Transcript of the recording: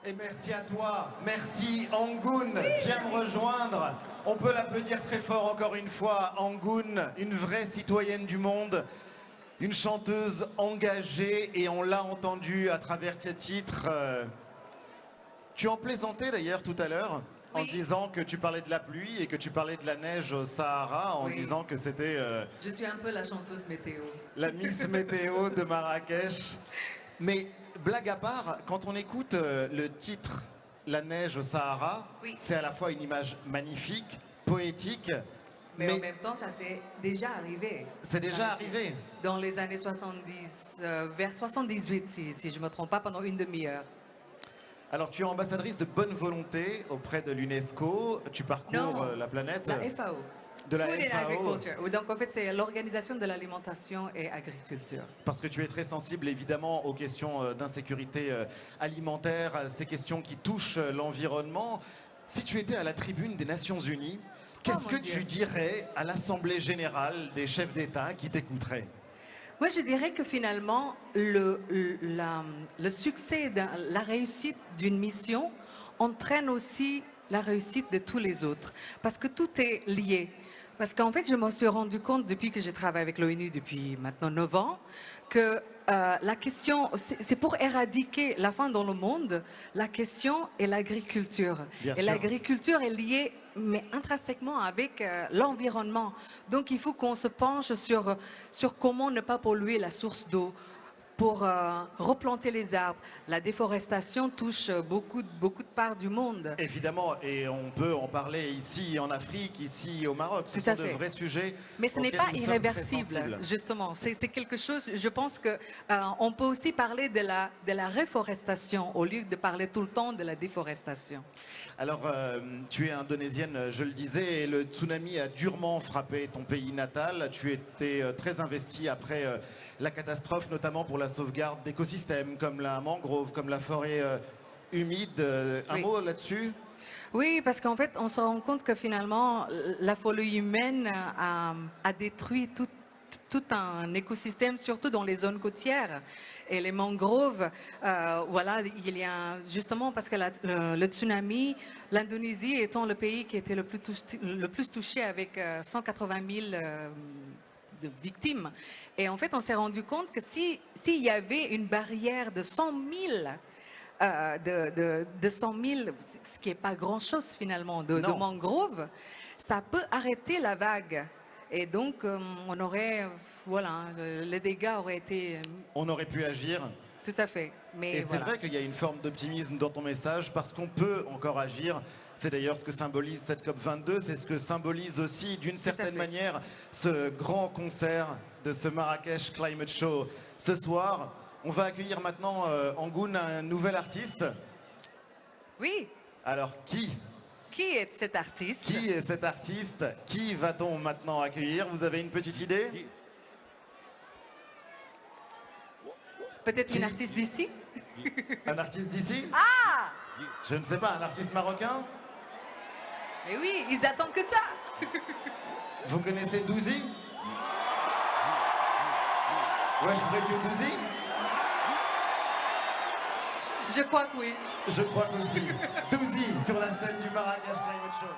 Et merci à toi, merci Angoun, viens me rejoindre. On peut l'applaudir très fort encore une fois. Angoun, une vraie citoyenne du monde, une chanteuse engagée et on l'a entendu à travers tes titres. Tu en plaisantais d'ailleurs tout à l'heure en disant que tu parlais de la pluie et que tu parlais de la neige au Sahara en disant que c'était... Je suis un peu la chanteuse météo. La Miss Météo de Marrakech. Mais blague à part, quand on écoute le titre La neige au Sahara, c'est à la fois une image magnifique, poétique. Mais en même temps, ça s'est déjà arrivé. C'est déjà arrivé. Dans les années 70, vers 78, si je ne me trompe pas, pendant une demi-heure. Alors, tu es ambassadrice de bonne volonté auprès de l'UNESCO. Tu parcours la planète. La FAO. De la Food and FAO. Agriculture. Donc, en fait, c'est l'Organisation de l'alimentation et agriculture. Parce que tu es très sensible, évidemment, aux questions d'insécurité alimentaire, ces questions qui touchent l'environnement. Si tu étais à la tribune des Nations Unies, qu'est-ce que tu dirais à l'Assemblée générale des chefs d'État qui t'écouteraient? Moi, je dirais que finalement, le succès, la réussite d'une mission entraîne aussi la réussite de tous les autres. Parce que tout est lié. Parce qu'en fait, je me suis rendu compte, depuis que je travaille avec l'ONU depuis maintenant 9 ans, que la question, c'est pour éradiquer la faim dans le monde, la question est l'agriculture. Et l'agriculture est liée, mais intrinsèquement avec l'environnement. Donc, il faut qu'on se penche sur comment ne pas polluer la source d'eau, pour replanter les arbres. La déforestation touche beaucoup de parts du monde. Évidemment, et on peut en parler ici en Afrique, ici au Maroc. Ce sont de vrais sujets. Mais ce n'est pas irréversible, justement. C'est quelque chose, je pense qu'on peut aussi parler de la réforestation au lieu de parler tout le temps de la déforestation. Alors, tu es indonésienne, je le disais, et le tsunami a durement frappé ton pays natal. Tu étais très investie après la catastrophe, notamment pour la sauvegarde d'écosystèmes comme la mangrove, comme la forêt humide. Un mot là-dessus? Oui, parce qu'en fait, on se rend compte que finalement, la folie humaine a détruit tout un écosystème, surtout dans les zones côtières. Et les mangroves, voilà, il y a justement parce que le tsunami, l'Indonésie étant le pays qui était le plus touché avec 180 000 de victimes. Et en fait, on s'est rendu compte que s'il y avait une barrière de 100 000 de 100 000, ce qui n'est pas grand-chose finalement, de mangroves, ça peut arrêter la vague. Et donc, on aurait, voilà, les dégâts auraient été... On aurait pu agir. Tout à fait. Mais et c'est vrai qu'il y a une forme d'optimisme dans ton message, parce qu'on peut encore agir. C'est d'ailleurs ce que symbolise cette COP22, c'est ce que symbolise aussi, d'une certaine manière, ce grand concert de ce Marrakech Climate Show. Ce soir, on va accueillir maintenant Angoun, un nouvel artiste. Oui. Alors, qui? Qui est cet artiste? Qui est cet artiste? Qui va-t-on maintenant accueillir? Vous avez une petite idée? Peut-être une artiste d'ici? Un artiste d'ici? Ah! Je ne sais pas, un artiste marocain? Mais oui, ils attendent que ça. Vous connaissez Douzi? Wesh Bretio Douzi? Je crois que oui. Je crois qu'aussi. Douzi sur la scène du Marrakech Climate Show.